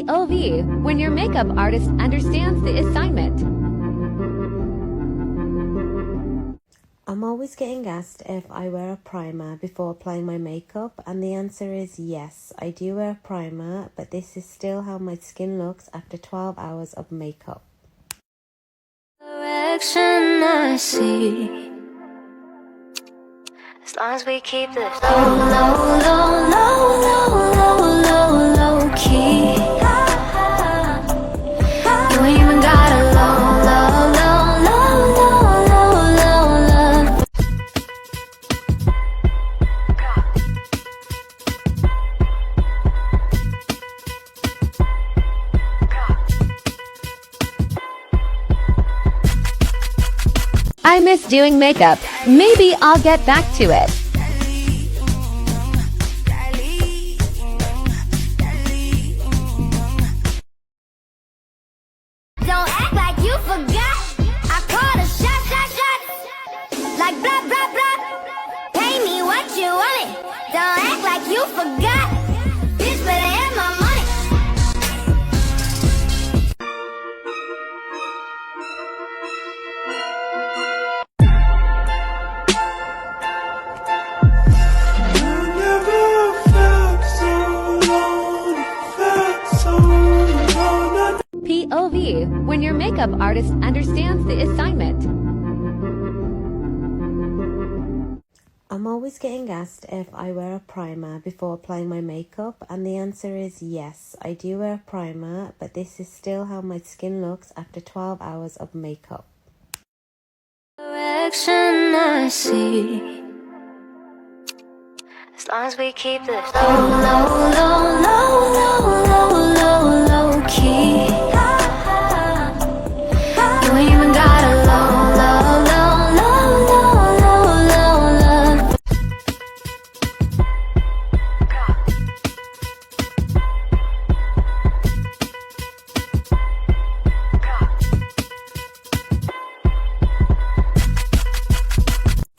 POV, when your makeup artist understands the assignment. I'm always getting asked if I wear a primer before applying my makeup, and the answer is yes, I do wear a primer, but this is still how my skin looks after 12 hours of makeup. Direction I see, as long as we keep this low, low, low, low, low, low, low, low key. You ain't even got a low, low, low, low, low, low, low, low. I miss doing makeup. Maybe I'll get back to it. Don't act like you forgot. I called a shot. Like blah, blah, blah. Pay me what you want it. Don't act like you forgot. Bitch better have my money. POV, when your makeup artist understands the assignment. I'm always getting asked if I wear a primer before applying my makeup, and the answer is yes, I do wear a primer, but this is still how my skin looks after 12 hours of makeup. Direction I see, as long as we keep this low, low, low, low, low, low, low, low key. You ain't even got a low, low, low, low, low, low, low, low.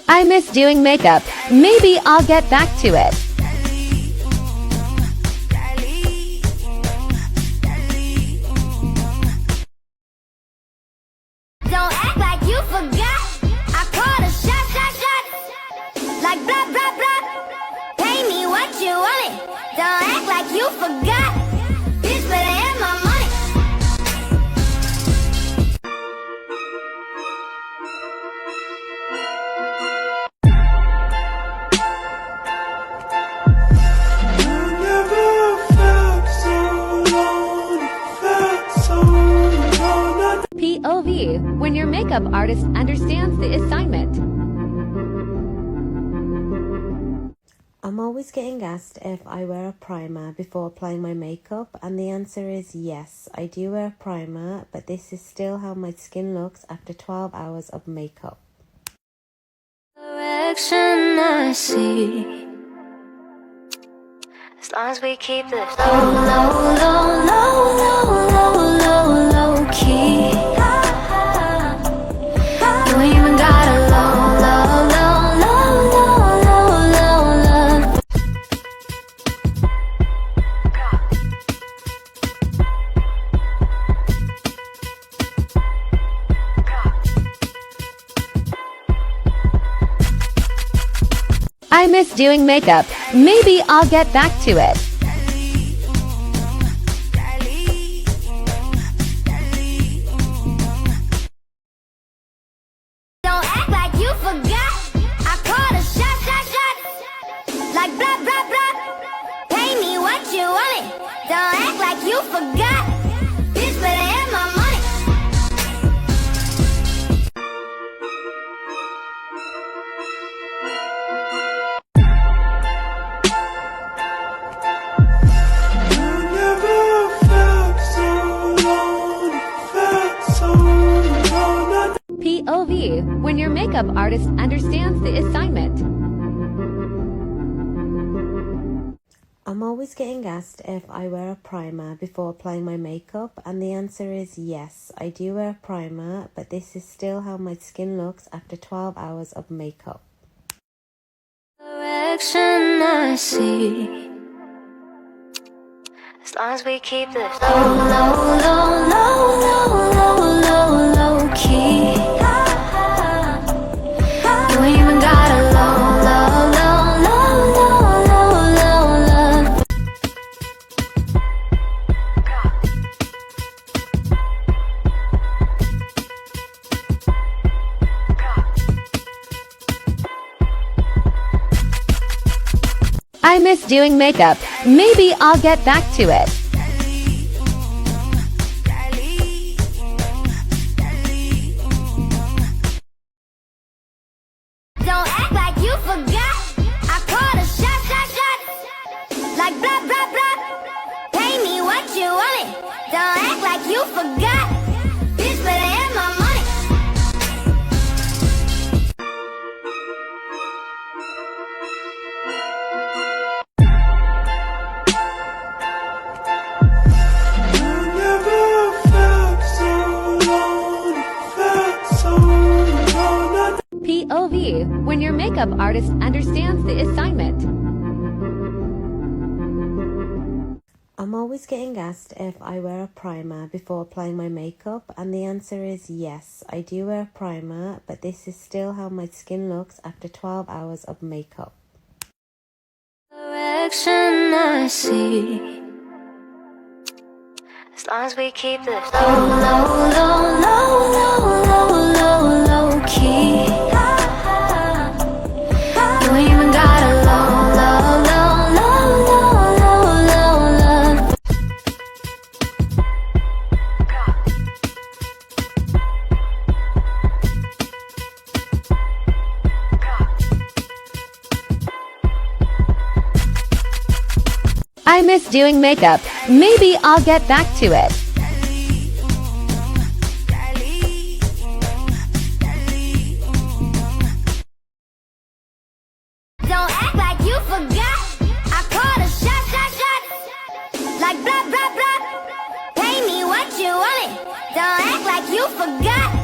I miss doing makeup. Maybe I'll get back to it. Don't act like you forgot. I called a shot. Like blah, blah, blah. Pay me what you want it. Don't act like you forgot. Bitch better have my money. POV, when your makeup artist understands the assignment. I'm always getting asked if I wear a primer before applying my makeup, and the answer is yes, I do wear a primer, but this is still how my skin looks after 12 hours of makeup. Direction I see, as long as we keep this low, low, low, low, low, low, low, low key. You ain't even got a low, low, low, low, low, low, low, low. I miss doing makeup. Maybe I'll get back to it. Don't act like you forgot. I called a shot. Like blah, blah, blah. Pay me what you want it. Don't act like you forgot. Bitch better have my money. POV, when your makeup artist understands the assignment. I'm always getting asked if I wear a primer before applying my makeup, and the answer is yes, I do wear a primer, but this is still how my skin looks after 12 hours of makeup. Direction I see, As long as we keep this low, low, low, low, low, low, low, low key. You ain't even got a low, low, low, low, low, low, low, low. I miss doing makeup. Maybe I'll get back to it. Don't act like you forgot. I called a shot, shot, shot. Like blah, blah, blah. Pay me what you want it. Don't act like you forgot. Bitch, better have my money. POV, when your makeup artist understands the assignment. I'm always getting asked if I wear a primer before applying my makeup, and the answer is yes, I do wear a primer, but this is still how my skin looks after 12 hours of makeup. Direction I see. As long as we keep this low, low, low, low, low, low, low, low key. You ain't even got a low, low, low, low, low, low, low, low. I miss doing makeup. Maybe I'll get back to it. Don't act like you forgot. I called a shot, shot, shot. Like blah, blah, blah. Pay me what you want it. Don't act like you forgot.